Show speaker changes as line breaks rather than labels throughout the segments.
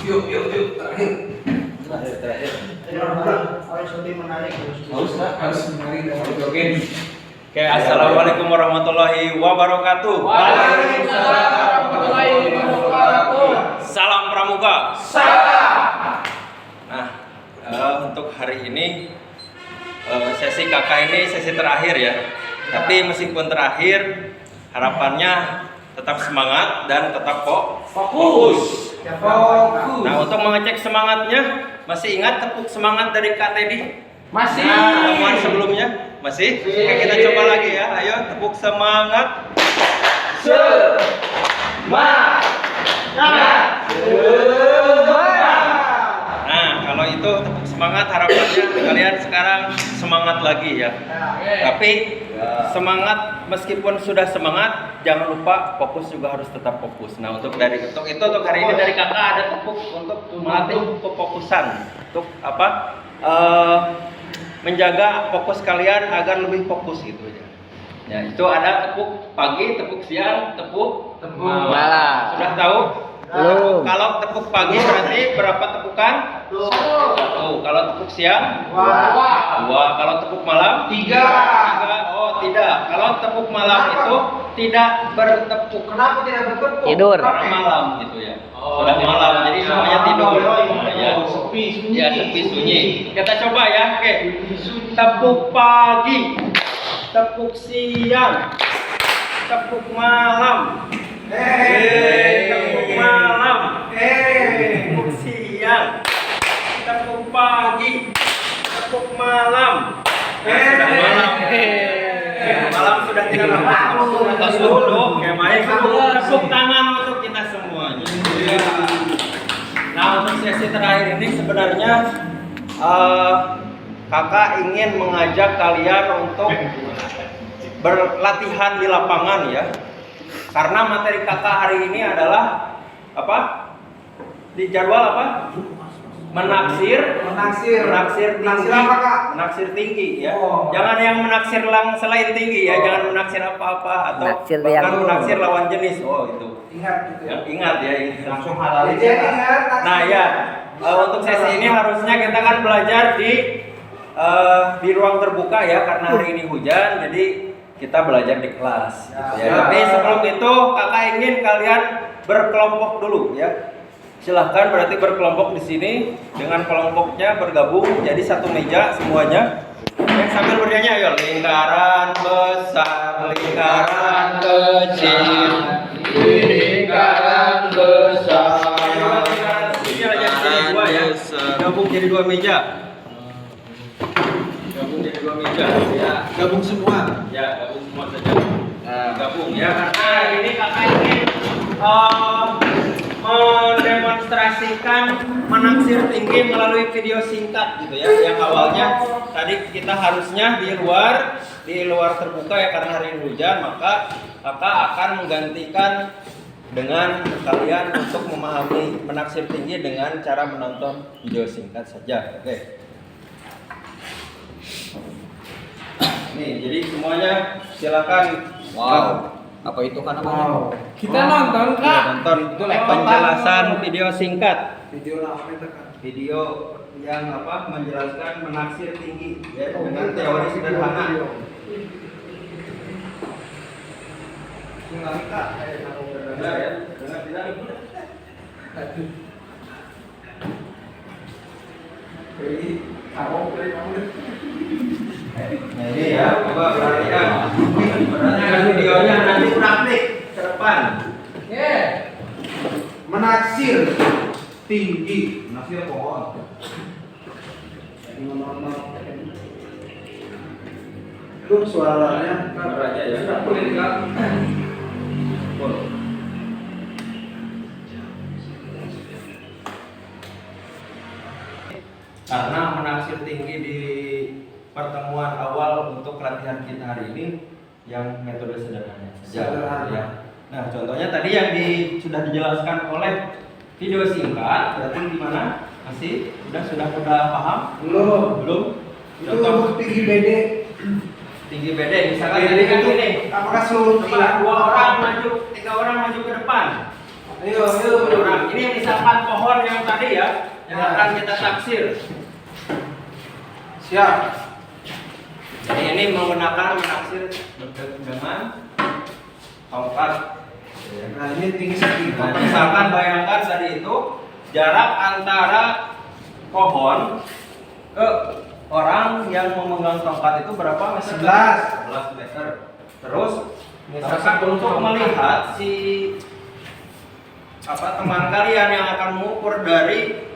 Yuk, terakhir.
Terakhir.
Harus lebih menarik.
Harus menarik dan joget.
Oke, assalamualaikum warahmatullahi wabarakatuh.
Waalaikumsalam warahmatullahi wabarakatuh.
Salam pramuka.
Salam.
Nah, untuk hari ini sesi kakak ini sesi terakhir ya. Tapi meskipun terakhir, harapannya tetap semangat dan tetap fokus. Nah, untuk mengecek semangatnya, masih ingat tepuk semangat dari Kak Teddy?
Masih.
Nah, temuan sebelumnya masih? Oke, kita coba lagi ya. Ayo tepuk semangat. Nah, kalau itu tepuk semangat, harapannya kalian sekarang semangat lagi ya. Tapi semangat, meskipun sudah semangat, jangan lupa fokus juga harus tetap fokus. Nah, untuk hari ini dari kakak ada tepuk untuk melatih kefokusan, untuk apa? Menjaga fokus kalian agar lebih fokus gitu aja. Ya, itu ada tepuk pagi, tepuk siang, tepuk malam. Sudah tahu? Kalau tepuk pagi berarti berapa tepukan? 1. Kalau tepuk siang? 2. Kalau tepuk malam? 3. Oh, tidak. Kalau tepuk malam itu tidak bertepuk.
Kenapa tidak bertepuk?
Tidur.
Karena malam gitu ya. Sudah malam, jadi semuanya tidur. Ya, sepi sunyi. Kita coba ya. Oke. Tepuk pagi, tepuk siang, tepuk malam. Tepuk malam. Tepuk siang, tepuk pagi, tepuk malam. Sudah malam. Malam sudah tidak tepuk atas dulu. Oke, baik. Tepuk tangan untuk kita semuanya. Nah, untuk sesi terakhir ini sebenarnya kakak ingin mengajak kalian untuk berlatihan di lapangan ya. Karena materi kakak hari ini adalah apa? Di jadwal apa? Menaksir tinggi ya. Jangan yang menaksir selain tinggi ya, jangan menaksir apa-apa atau bahkan menaksir lawan jenis. Oh, itu. Ingat ya.
Langsung halalin ya.
Nah, ya. Untuk sesi ini harusnya kita kan belajar di ruang terbuka ya, karena hari ini hujan, jadi kita belajar di kelas gitu ya. Tapi sebelum itu kakak ingin kalian berkelompok dulu ya. Silahkan berarti berkelompok di sini dengan kelompoknya bergabung jadi satu meja semuanya. Sambil bernyanyi ayo, lingkaran besar, lingkaran kecil, lingkaran besar. Ini aja jadi dua ya. Gabung jadi 2 meja. Gabung jadi 2 meja. Ya,
Gabung semua.
ya gabung semua saja. Gabung ya, karena ini kakak ingin mendemonstrasikan menaksir tinggi melalui video singkat gitu ya. Yang awalnya tadi kita harusnya di luar terbuka ya, karena hari ini hujan, maka kakak akan menggantikan dengan kalian untuk memahami menaksir tinggi dengan cara menonton video singkat saja. Oke. Nih, jadi semuanya silakan.
Wow. Apa itu kan namanya?
Kita nonton Kak.
Nonton itu penjelasan video singkat.
Video lama tekan.
Video yang apa menjelaskan menaksir tinggi ya, dengan teori sederhana. Dengar ya, dengar. Nah, ini ya, coba perhatikan. Perhatikan videonya, nanti praktik ke depan.
Menaksir tinggi. Menaksir pohon. Itu suaranya.
Suara aja ya. Full. Karena menaksir tinggi di pertemuan awal untuk latihan kita hari ini yang metode sederhana saja ya. Nah, contohnya tadi yang sudah dijelaskan oleh video singkat, berarti gimana? Masih sudah paham? Belum.
Itu tinggi BD.
Tinggi BD misalkan jadi kan ini.
Apakah seluruh
2 orang maju, 3 orang maju ke depan.
Ayo.
Orang ini misalkan pohon yang tadi ya, yang akan kita taksir.
Siap.
Jadi ini menggunakan menaksir dengan tongkat.
Nah, ini tinggi segini.
Nah, misalkan bayangkan tadi itu jarak antara pohon ke orang yang memegang tongkat itu berapa meter? 11 meter. Terus misalkan untuk melihat si teman kalian yang akan mengukur dari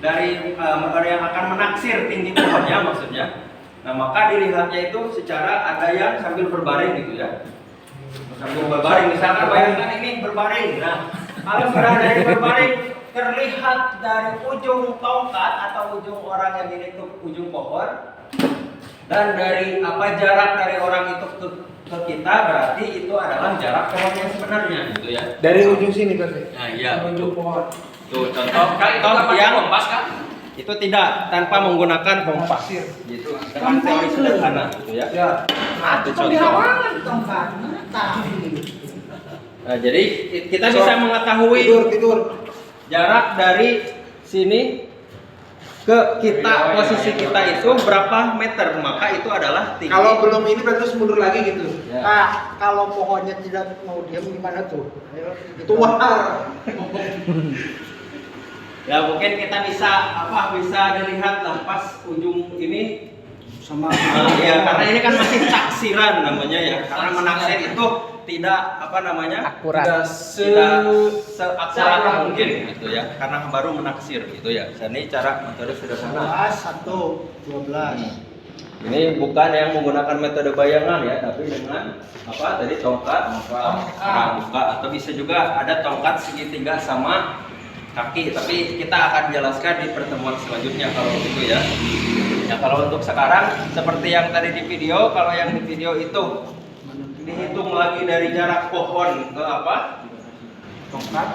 dari yang akan menaksir tinggi pohonnya maksudnya. Nah, maka dilihatnya itu secara ada yang sambil berbaring gitu ya. Sambil berbaring, misalkan bayangkan ini berbaring. Nah, kalau sudah dari berbaring terlihat dari ujung tongkat atau ujung orang yang ini ke ujung pohon, dan dari jarak dari orang itu ke kita, berarti itu adalah jarak pohon yang sebenarnya gitu ya.
Dari ujung sini berarti.
Nah, iya.
Ujung pohon.
Tuh contoh yang kompas kan? Itu tidak tanpa menggunakan kompas. Gitu. Dengan teori sederhana gitu ya.
Ya.
Itu contoh. Nah, jadi kita bisa mengetahui
Tidur.
jarak dari sini ke kita, posisi kita itu berapa meter, maka itu adalah tinggi.
Kalau belum ini berarti harus mundur lagi gitu.
Ya.
Kalau pohonnya tidak mau diam gimana tuh?
Tuar.
Ya mungkin kita bisa dilihat lah pas ujung ini
Sama
ya, karena ini kan masih taksiran namanya ya. Karena menaksir itu tidak
akurat.
tidak seakurat mungkin gitu ya. Karena baru menaksir gitu ya. Ini cara metode sederhana.
12.
Ini bukan yang menggunakan metode bayangan ya, tapi dengan tadi tongkat, pramuka, atau bisa juga ada tongkat segitiga sama kaki. Tapi kita akan jelaskan di pertemuan selanjutnya kalau begitu ya. Ya kalau untuk sekarang seperti yang tadi di video, kalau yang di video itu dihitung lagi dari jarak pohon ke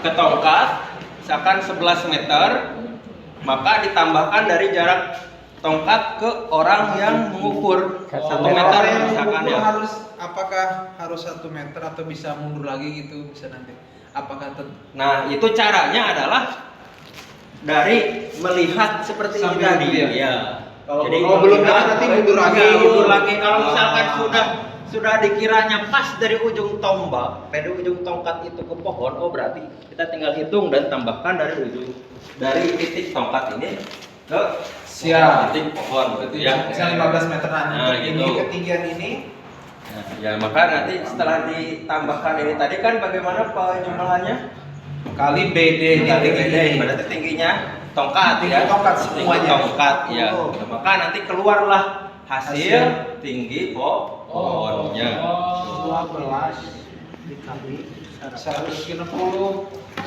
ke tongkat, misalkan 11 meter, maka ditambahkan dari jarak tongkat ke orang yang mengukur 1 meter misalkan ya.
Apakah harus 1 meter atau bisa mundur lagi gitu, bisa nanti.
Nah, itu caranya adalah dari melihat seperti ini
Sambil
tadi
ya.
ya.
Jadi kalau belum nanti mundur lagi.
Mundur lagi. Kalau misalkan sudah dikiranya pas dari ujung tombak, dari ujung tongkat itu ke pohon, oh berarti kita tinggal hitung dan tambahkan dari titik tongkat ini ke titik pohon gitu ya.
Misalnya 15 meteran.
Nah,
Ini
gitu.
ketinggian ini.
Nah, ya maka nanti setelah ditambahkan ini tadi kan bagaimana penjumlahannya?
Kali BD
Kali BD berarti tingginya tongkat
Tinggi
ya.
tongkat
Tinggi
semuanya.
tongkat ya.
Oh.
Nah, maka nanti keluarlah hasil tinggi pohonnya.
12 dikali
160.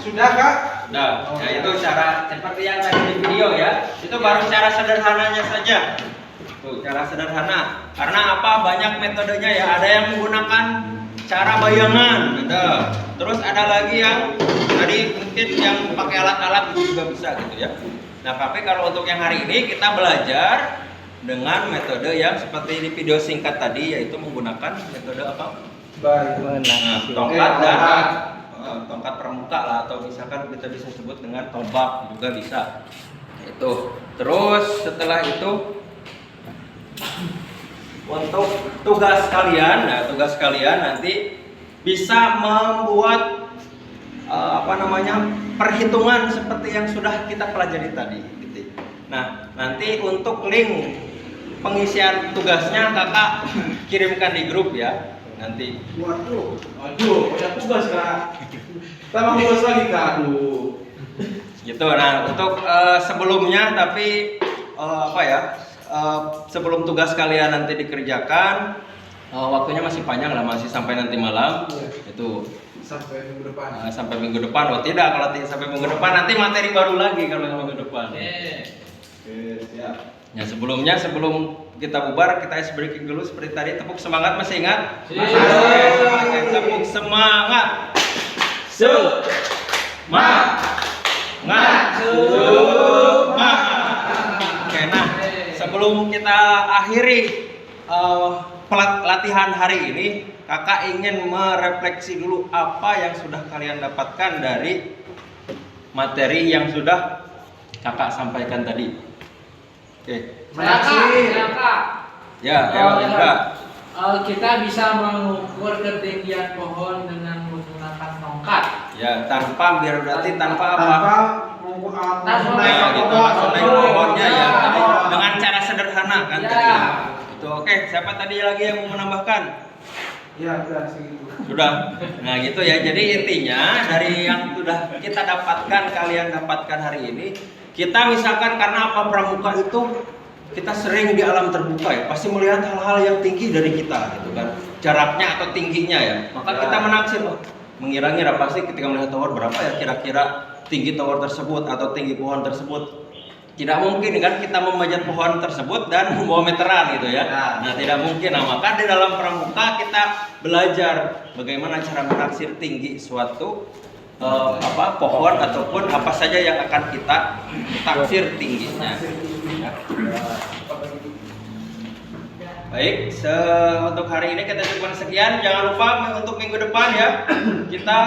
Sudah, Kak?
Nah, ya itu cara seperti yang tadi di video ya. Itu baru cara sederhananya saja. Tuh, cara sederhana. Karena banyak metodenya ya. Ada yang menggunakan cara bayangan, ada. Terus ada lagi yang tadi mungkin yang pakai alat-alat itu juga bisa gitu ya. Nah, tapi kalau untuk yang hari ini kita belajar dengan metode yang seperti di video singkat tadi, yaitu menggunakan metode apa? Nah, tongkat dan tongkat pramuka lah, atau misalkan kita bisa sebut dengan tombak juga bisa. Itu. Terus setelah itu untuk tugas kalian, tugas kalian nanti bisa membuat perhitungan seperti yang sudah kita pelajari tadi. Gitu. Nah, nanti untuk link pengisian tugasnya kakak kirimkan di grup ya. Nanti.
Waduh, banyak tugas, Kak. Tambah tugas lagi, Kak. Aduh.
Gitu. Nah, untuk sebelumnya tapi sebelum tugas kalian nanti dikerjakan, waktunya masih panjang lah, masih sampai nanti malam. Itu
Sampai minggu depan.
sampai minggu depan. Oh tidak, kalau sampai minggu depan nanti materi baru lagi kalau minggu depan.
Oke, siap.
Ya sebelum kita bubar, kita ice breaking dulu seperti tadi. Tepuk semangat, masih ingat?
Masih.
Tepuk semangat. Oke, nah sebelum kita akhiri latihan hari ini, kakak ingin merefleksi dulu apa yang sudah kalian dapatkan dari materi yang sudah kakak sampaikan tadi. Oke.
Kak.
Ya, ayo Indra.
Kita bisa mengukur ketinggian pohon dengan menggunakan tongkat.
Ya, tanpa berarti tanpa apa?
Tanpa mengukur alat
Tanpa
Nah,
naik
gitu,
pohon.
langsung naik pohonnya ya.
Oh.
Dengan cara sederhana kan
Ya.
tadi. Itu oke. Siapa tadi lagi yang mau menambahkan?
Ya, udah segitu.
Sudah. Nah, gitu ya. Jadi intinya dari yang sudah kita dapatkan, kalian dapatkan hari ini, kita misalkan karena apa pramuka itu kita sering di alam terbuka ya, pasti melihat hal-hal yang tinggi dari kita gitu kan. Jaraknya atau tingginya ya. Maka kita menaksir, oh, mengira-ngira pasti ketika melihat tower berapa ya kira-kira tinggi tower tersebut atau tinggi pohon tersebut. Tidak mungkin kan kita memanjat pohon tersebut dan membawa meteran gitu ya. Nah, tidak mungkin. Nah, maka di dalam pramuka kita belajar bagaimana cara menaksir tinggi suatu pohon ataupun apa saja yang akan kita taksir tingginya. Ya. Baik, untuk hari ini kita cukupkan sekian. Jangan lupa untuk minggu depan ya kita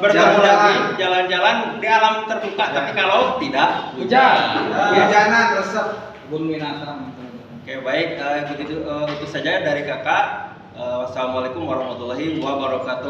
bertemu lagi jalan-jalan di alam terbuka. Tapi kalau tidak hujan,
Hujanan resep.
Kebun binatang.
Oke, baik, begitu itu saja dari kakak. Wassalamualaikum warahmatullahi wabarakatuh.